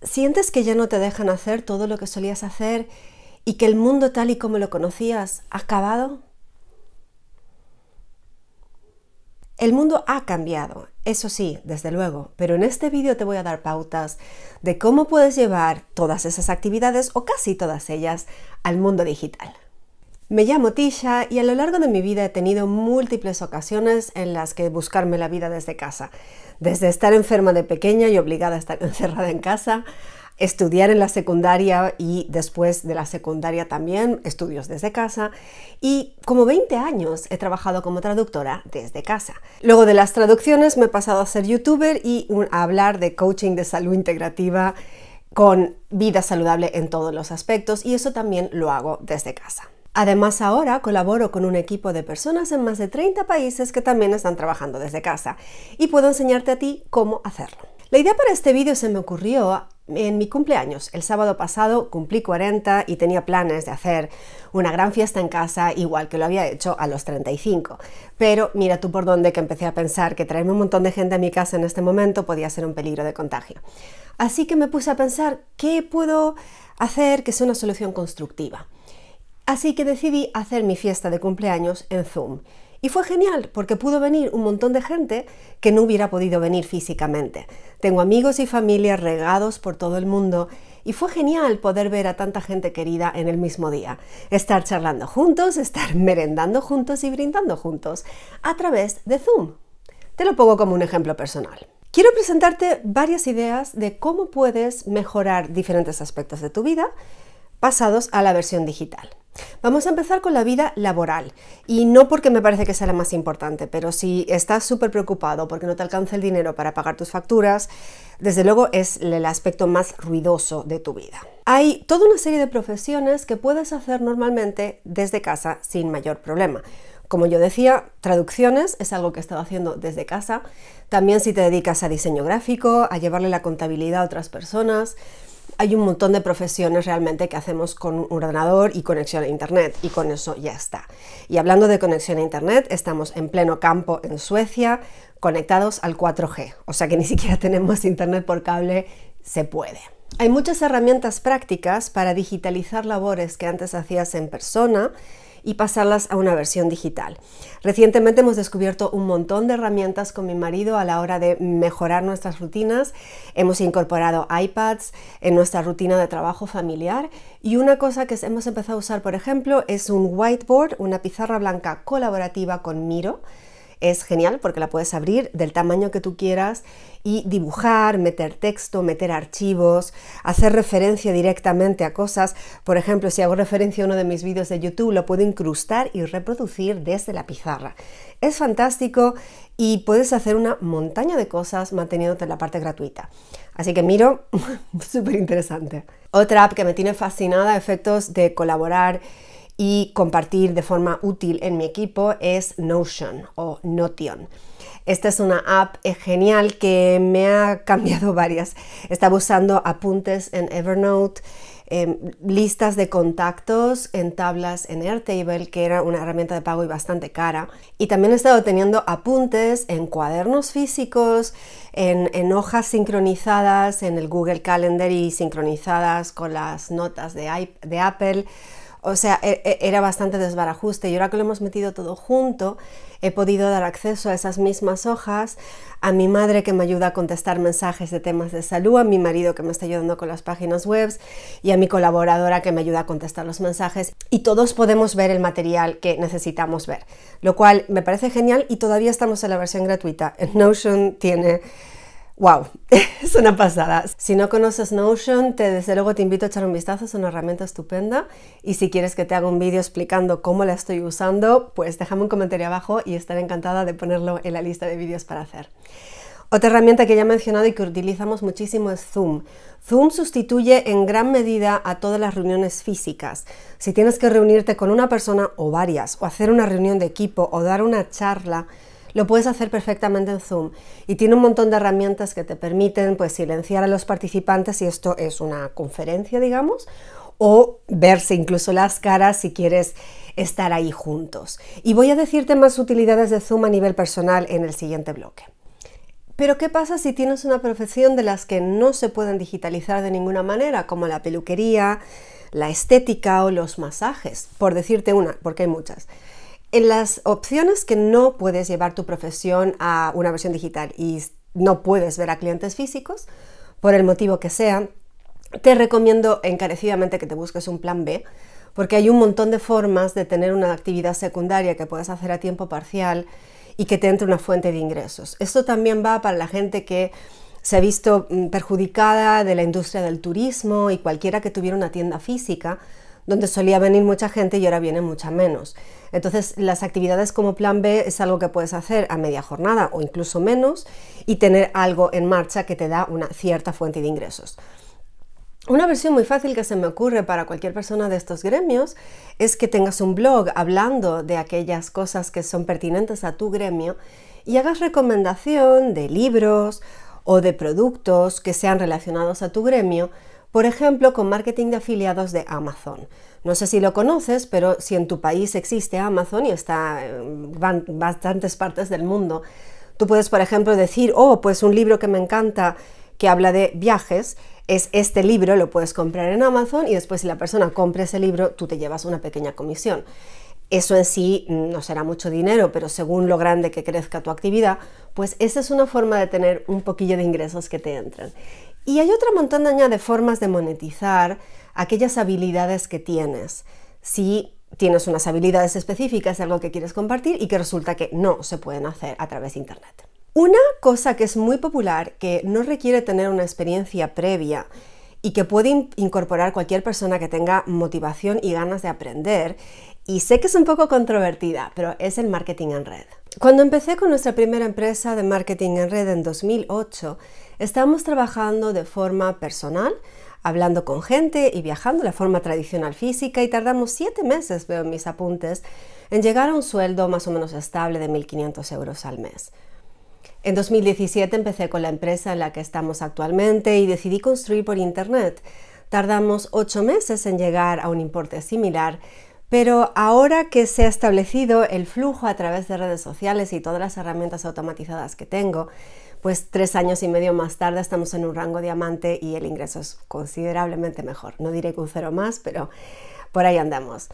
¿Sientes que ya no te dejan hacer todo lo que solías hacer y que el mundo tal y como lo conocías ha acabado? El mundo ha cambiado, eso sí, desde luego, pero en este vídeo te voy a dar pautas de cómo puedes llevar todas esas actividades, o casi todas ellas, al mundo digital. Me llamo Tisha y a lo largo de mi vida he tenido múltiples ocasiones en las que buscarme la vida desde casa. Desde estar enferma de pequeña y obligada a estar encerrada en casa, estudiar en la secundaria y después de la secundaria también estudios desde casa, y como 20 años he trabajado como traductora desde casa. Luego de las traducciones me he pasado a ser youtuber y a hablar de coaching de salud integrativa con vida saludable en todos los aspectos, y eso también lo hago desde casa. Además, ahora colaboro con un equipo de personas en más de 30 países que también están trabajando desde casa y puedo enseñarte a ti cómo hacerlo. La idea para este vídeo se me ocurrió en mi cumpleaños. El sábado pasado cumplí 40 y tenía planes de hacer una gran fiesta en casa, igual que lo había hecho a los 35. Pero mira tú por dónde, que empecé a pensar que traerme un montón de gente a mi casa en este momento podía ser un peligro de contagio. Así que me puse a pensar qué puedo hacer que sea una solución constructiva. Así que decidí hacer mi fiesta de cumpleaños en Zoom. Y fue genial porque pudo venir un montón de gente que no hubiera podido venir físicamente. Tengo amigos y familia regados por todo el mundo y fue genial poder ver a tanta gente querida en el mismo día. Estar charlando juntos, estar merendando juntos y brindando juntos a través de Zoom. Te lo pongo como un ejemplo personal. Quiero presentarte varias ideas de cómo puedes mejorar diferentes aspectos de tu vida pasados a la versión digital. Vamos a empezar con la vida laboral, y no porque me parece que sea la más importante, pero si estás súper preocupado porque no te alcanza el dinero para pagar tus facturas, desde luego es el aspecto más ruidoso de tu vida. Hay toda una serie de profesiones que puedes hacer normalmente desde casa sin mayor problema. Como yo decía, traducciones es algo que he estado haciendo desde casa. También si te dedicas a diseño gráfico, a llevarle la contabilidad a otras personas. Hay un montón de profesiones realmente que hacemos con un ordenador y conexión a internet, y con eso ya está. Y hablando de conexión a internet, estamos en pleno campo en Suecia, conectados al 4G, o sea que ni siquiera tenemos internet por cable, se puede. Hay muchas herramientas prácticas para digitalizar labores que antes hacías en persona y pasarlas a una versión digital. Recientemente hemos descubierto un montón de herramientas con mi marido a la hora de mejorar nuestras rutinas. Hemos incorporado iPads en nuestra rutina de trabajo familiar, y una cosa que hemos empezado a usar, por ejemplo, es un whiteboard, una pizarra blanca colaborativa con Miro. Es genial porque la puedes abrir del tamaño que tú quieras y dibujar, meter texto, meter archivos, hacer referencia directamente a cosas. Por ejemplo, si hago referencia a uno de mis vídeos de YouTube, lo puedo incrustar y reproducir desde la pizarra. Es fantástico y puedes hacer una montaña de cosas manteniéndote en la parte gratuita. Así que Miro, súper interesante. Otra app que me tiene fascinada a efectos de colaborar y compartir de forma útil en mi equipo es Notion o Notion. Esta es una app genial que me ha cambiado varias. Estaba usando apuntes en Evernote, listas de contactos en tablas en Airtable, que era una herramienta de pago y bastante cara. Y también he estado teniendo apuntes en cuadernos físicos, en hojas sincronizadas en el Google Calendar y sincronizadas con las notas de Apple. O sea, era bastante desbarajuste, y ahora que lo hemos metido todo junto, he podido dar acceso a esas mismas hojas a mi madre, que me ayuda a contestar mensajes de temas de salud, a mi marido, que me está ayudando con las páginas web, y a mi colaboradora, que me ayuda a contestar los mensajes, y todos podemos ver el material que necesitamos ver, lo cual me parece genial, y todavía estamos en la versión gratuita. Notion tiene... ¡Wow! Es una pasada. Si no conoces Notion, desde luego te invito a echar un vistazo, es una herramienta estupenda, y si quieres que te haga un vídeo explicando cómo la estoy usando, pues déjame un comentario abajo y estaré encantada de ponerlo en la lista de vídeos para hacer. Otra herramienta que ya he mencionado y que utilizamos muchísimo es Zoom. Zoom sustituye en gran medida a todas las reuniones físicas. Si tienes que reunirte con una persona o varias, o hacer una reunión de equipo, o dar una charla, lo puedes hacer perfectamente en Zoom, y tiene un montón de herramientas que te permiten pues silenciar a los participantes si esto es una conferencia, digamos, o verse incluso las caras si quieres estar ahí juntos. Y voy a decirte más utilidades de Zoom a nivel personal en el siguiente bloque. Pero ¿qué pasa si tienes una profesión de las que no se pueden digitalizar de ninguna manera, como la peluquería, la estética o los masajes? Por decirte una, porque hay muchas. En las opciones que no puedes llevar tu profesión a una versión digital y no puedes ver a clientes físicos, por el motivo que sea, te recomiendo encarecidamente que te busques un plan B, porque hay un montón de formas de tener una actividad secundaria que puedes hacer a tiempo parcial y que te entre una fuente de ingresos. Esto también va para la gente que se ha visto perjudicada de la industria del turismo y cualquiera que tuviera una tienda física, donde solía venir mucha gente y ahora viene mucha menos. Entonces, las actividades como plan B es algo que puedes hacer a media jornada o incluso menos y tener algo en marcha que te da una cierta fuente de ingresos. Una versión muy fácil que se me ocurre para cualquier persona de estos gremios es que tengas un blog hablando de aquellas cosas que son pertinentes a tu gremio y hagas recomendación de libros o de productos que sean relacionados a tu gremio, por ejemplo, con marketing de afiliados de Amazon. No sé si lo conoces, pero si en tu país existe Amazon y está en bastantes partes del mundo, tú puedes, por ejemplo, decir, oh, pues un libro que me encanta que habla de viajes, es este libro, lo puedes comprar en Amazon y después si la persona compra ese libro, tú te llevas una pequeña comisión. Eso en sí no será mucho dinero, pero según lo grande que crezca tu actividad, pues esa es una forma de tener un poquillo de ingresos que te entran. Y hay otra montaña de formas de monetizar aquellas habilidades que tienes. Si tienes unas habilidades específicas, algo que quieres compartir y que resulta que no se pueden hacer a través de Internet. Una cosa que es muy popular, que no requiere tener una experiencia previa y que puede incorporar cualquier persona que tenga motivación y ganas de aprender, y sé que es un poco controvertida, pero es el marketing en red. Cuando empecé con nuestra primera empresa de marketing en red en 2008, estábamos trabajando de forma personal, hablando con gente y viajando de forma tradicional física y tardamos 7 meses, veo en mis apuntes, en llegar a un sueldo más o menos estable de 1.500 euros al mes. En 2017 empecé con la empresa en la que estamos actualmente y decidí construir por Internet. Tardamos 8 meses en llegar a un importe similar, pero ahora que se ha establecido el flujo a través de redes sociales y todas las herramientas automatizadas que tengo, pues 3 años y medio más tarde estamos en un rango diamante y el ingreso es considerablemente mejor. No diré que un cero más, pero por ahí andamos.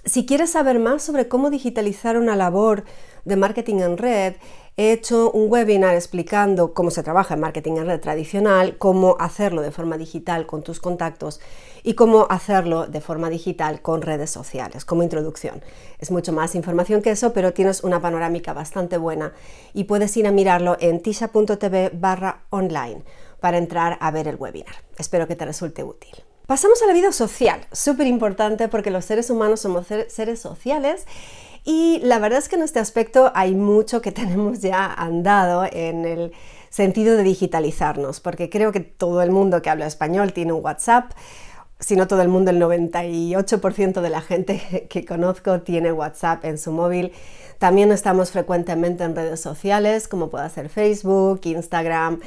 Si quieres saber más sobre cómo digitalizar una labor de marketing en red, he hecho un webinar explicando cómo se trabaja en marketing en red tradicional, cómo hacerlo de forma digital con tus contactos y cómo hacerlo de forma digital con redes sociales, como introducción. Es mucho más información que eso, pero tienes una panorámica bastante buena y puedes ir a mirarlo en tisha.tv/online para entrar a ver el webinar. Espero que te resulte útil. Pasamos a la vida social, súper importante porque los seres humanos somos seres sociales y la verdad es que en este aspecto hay mucho que tenemos ya andado en el sentido de digitalizarnos, porque creo que todo el mundo que habla español tiene un WhatsApp, si no todo el mundo, el 98% de la gente que conozco tiene WhatsApp en su móvil. También estamos frecuentemente en redes sociales, como puede ser Facebook, Instagram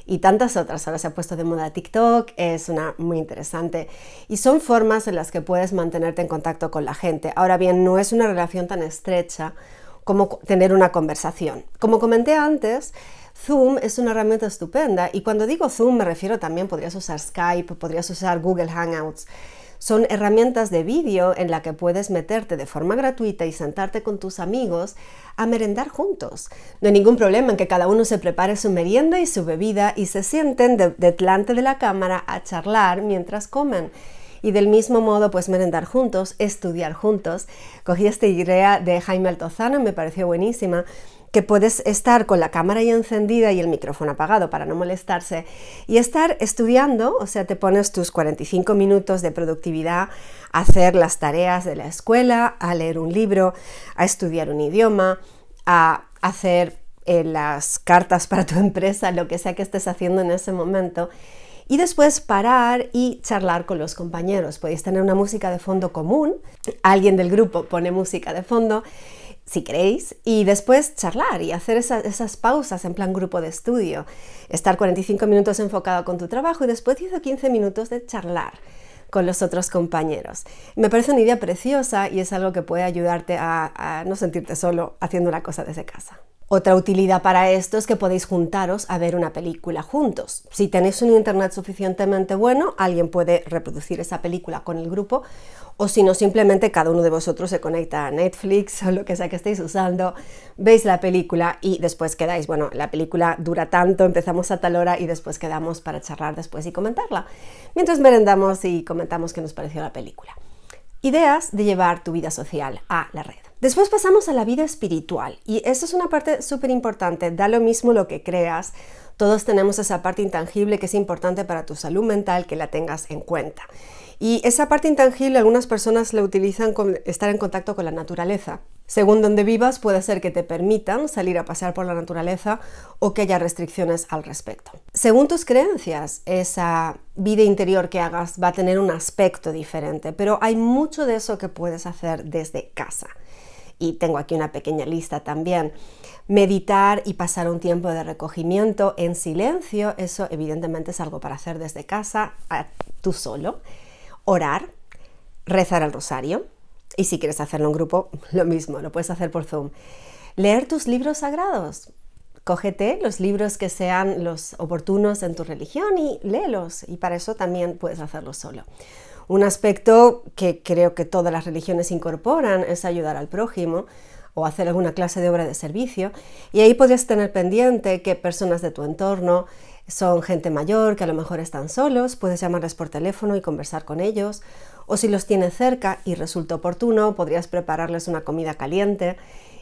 y tantas otras. Ahora se ha puesto de moda TikTok, es una muy interesante. Y son formas en las que puedes mantenerte en contacto con la gente. Ahora bien, no es una relación tan estrecha como tener una conversación. Como comenté antes, Zoom es una herramienta estupenda y cuando digo Zoom me refiero también, podrías usar Skype, podrías usar Google Hangouts. Son herramientas de vídeo en la que puedes meterte de forma gratuita y sentarte con tus amigos a merendar juntos. No hay ningún problema en que cada uno se prepare su merienda y su bebida y se sienten delante de la cámara a charlar mientras comen. Y del mismo modo, pues merendar juntos, estudiar juntos. Cogí esta idea de Jaime Altozano y me pareció buenísima, que puedes estar con la cámara ya encendida y el micrófono apagado para no molestarse y estar estudiando, o sea, te pones tus 45 minutos de productividad a hacer las tareas de la escuela, a leer un libro, a estudiar un idioma, a hacer las cartas para tu empresa, lo que sea que estés haciendo en ese momento. Y después parar y charlar con los compañeros. Podéis tener una música de fondo común, alguien del grupo pone música de fondo, si queréis, y después charlar y hacer esas pausas en plan grupo de estudio. Estar 45 minutos enfocado con tu trabajo y después 10 o 15 minutos de charlar con los otros compañeros. Me parece una idea preciosa y es algo que puede ayudarte a no sentirte solo haciendo una cosa desde casa. Otra utilidad para esto es que podéis juntaros a ver una película juntos. Si tenéis un internet suficientemente bueno, alguien puede reproducir esa película con el grupo, o si no, simplemente cada uno de vosotros se conecta a Netflix o lo que sea que estéis usando, veis la película y después quedáis, bueno, la película dura tanto, empezamos a tal hora y después quedamos para charlar después y comentarla, mientras merendamos y comentamos qué nos pareció la película. Ideas de llevar tu vida social a la red. Después pasamos a la vida espiritual y esto es una parte súper importante, da lo mismo lo que creas, todos tenemos esa parte intangible que es importante para tu salud mental, que la tengas en cuenta. Y esa parte intangible algunas personas la utilizan con estar en contacto con la naturaleza. Según donde vivas puede ser que te permitan salir a pasear por la naturaleza o que haya restricciones al respecto. Según tus creencias, esa vida interior que hagas va a tener un aspecto diferente, pero hay mucho de eso que puedes hacer desde casa. Y tengo aquí una pequeña lista también. Meditar y pasar un tiempo de recogimiento en silencio, eso evidentemente es algo para hacer desde casa, tú solo. Orar, rezar el rosario, y si quieres hacerlo en grupo, lo mismo, lo puedes hacer por Zoom. Leer tus libros sagrados. Cógete los libros que sean los oportunos en tu religión y léelos, y para eso también puedes hacerlo solo. Un aspecto que creo que todas las religiones incorporan es ayudar al prójimo o hacer alguna clase de obra de servicio, y ahí podrías tener pendiente que personas de tu entorno son gente mayor que a lo mejor están solos, puedes llamarles por teléfono y conversar con ellos, o si los tienes cerca y resulta oportuno, podrías prepararles una comida caliente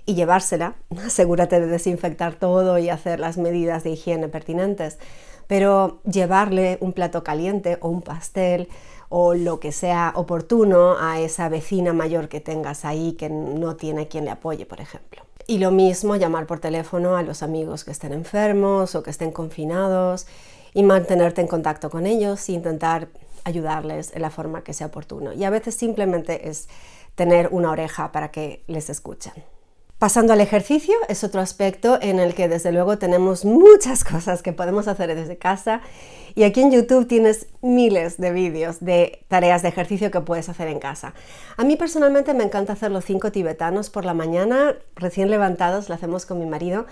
y llevársela. Asegúrate de desinfectar todo y hacer las medidas de higiene pertinentes, pero llevarle un plato caliente o un pastel o lo que sea oportuno a esa vecina mayor que tengas ahí que no tiene quien le apoye, por ejemplo. Y lo mismo, llamar por teléfono a los amigos que estén enfermos o que estén confinados y mantenerte en contacto con ellos e intentar ayudarles en la forma que sea oportuno. Y a veces simplemente es tener una oreja para que les escuchen. Pasando al ejercicio, es otro aspecto en el que desde luego tenemos muchas cosas que podemos hacer desde casa, y aquí en YouTube tienes miles de vídeos de tareas de ejercicio que puedes hacer en casa. A mí personalmente me encanta hacer los 5 tibetanos por la mañana, recién levantados, lo hacemos con mi marido.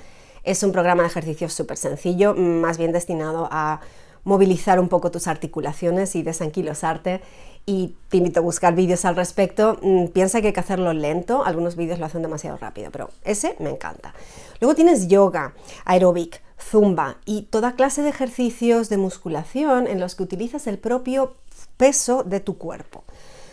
Es un programa de ejercicio súper sencillo, más bien destinado a movilizar un poco tus articulaciones y desanquilosarte, y te invito a buscar vídeos al respecto. Piensa que hay que hacerlo lento, algunos vídeos lo hacen demasiado rápido, pero ese me encanta. Luego tienes yoga, aeróbic, zumba y toda clase de ejercicios de musculación en los que utilizas el propio peso de tu cuerpo.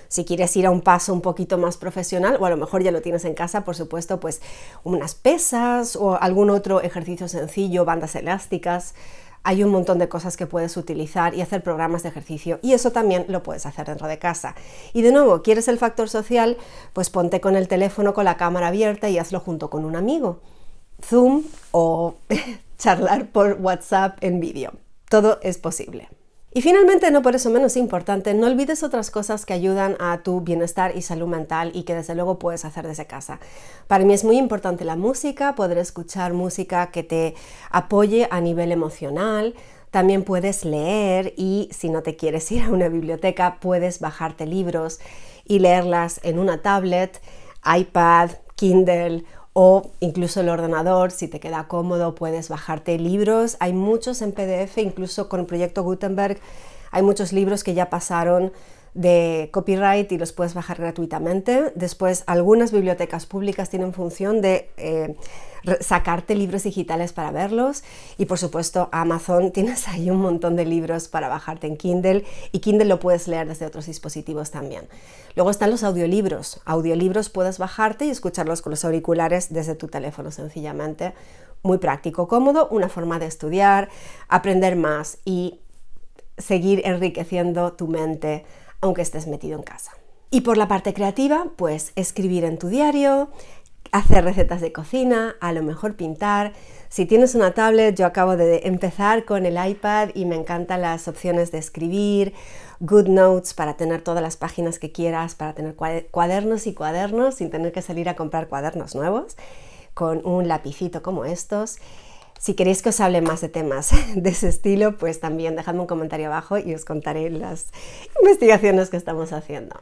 Si quieres ir a un paso un poquito más profesional, o a lo mejor ya lo tienes en casa, por supuesto, pues unas pesas o algún otro ejercicio sencillo, bandas elásticas. Hay un montón de cosas que puedes utilizar y hacer programas de ejercicio, y eso también lo puedes hacer dentro de casa. Y de nuevo, ¿quieres el factor social? Pues ponte con el teléfono con la cámara abierta y hazlo junto con un amigo. Zoom o charlar por WhatsApp en vídeo. Todo es posible. Y finalmente, no por eso menos importante, no olvides otras cosas que ayudan a tu bienestar y salud mental y que desde luego puedes hacer desde casa. Para mí es muy importante la música, poder escuchar música que te apoye a nivel emocional. También puedes leer, y si no te quieres ir a una biblioteca, puedes bajarte libros y leerlas en una tablet, iPad, Kindle o incluso el ordenador. Si te queda cómodo, puedes bajarte libros. Hay muchos en PDF, incluso con el proyecto Gutenberg hay muchos libros que ya pasaron de copyright y los puedes bajar gratuitamente. Después, algunas bibliotecas públicas tienen función de sacarte libros digitales para verlos, y por supuesto Amazon, tienes ahí un montón de libros para bajarte en Kindle, y Kindle lo puedes leer desde otros dispositivos también. Luego están los audiolibros. Audiolibros puedes bajarte y escucharlos con los auriculares desde tu teléfono sencillamente. Muy práctico, cómodo, una forma de estudiar, aprender más y seguir enriqueciendo tu mente aunque estés metido en casa. Y por la parte creativa, pues escribir en tu diario, hacer recetas de cocina, a lo mejor pintar. Si tienes una tablet, yo acabo de empezar con el iPad y me encantan las opciones de escribir, GoodNotes para tener todas las páginas que quieras, para tener cuadernos y cuadernos sin tener que salir a comprar cuadernos nuevos, con un lapicito como estos. Si queréis que os hable más de temas de ese estilo, pues también dejadme un comentario abajo y os contaré las investigaciones que estamos haciendo.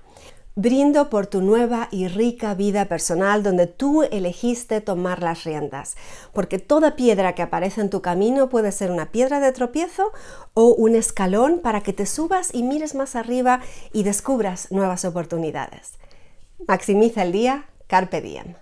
Brindo por tu nueva y rica vida personal donde tú elegiste tomar las riendas, porque toda piedra que aparece en tu camino puede ser una piedra de tropiezo o un escalón para que te subas y mires más arriba y descubras nuevas oportunidades. Maximiza el día, carpe diem.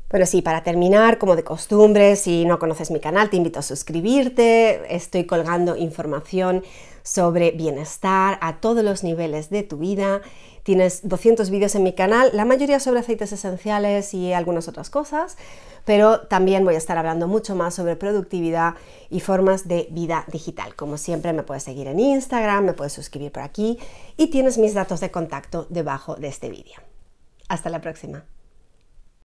Bueno, sí, para terminar, como de costumbre, si no conoces mi canal, te invito a suscribirte. Estoy colgando información sobre bienestar a todos los niveles de tu vida. Tienes 200 vídeos en mi canal, la mayoría sobre aceites esenciales y algunas otras cosas, pero también voy a estar hablando mucho más sobre productividad y formas de vida digital. Como siempre, me puedes seguir en Instagram, me puedes suscribir por aquí y tienes mis datos de contacto debajo de este vídeo. Hasta la próxima.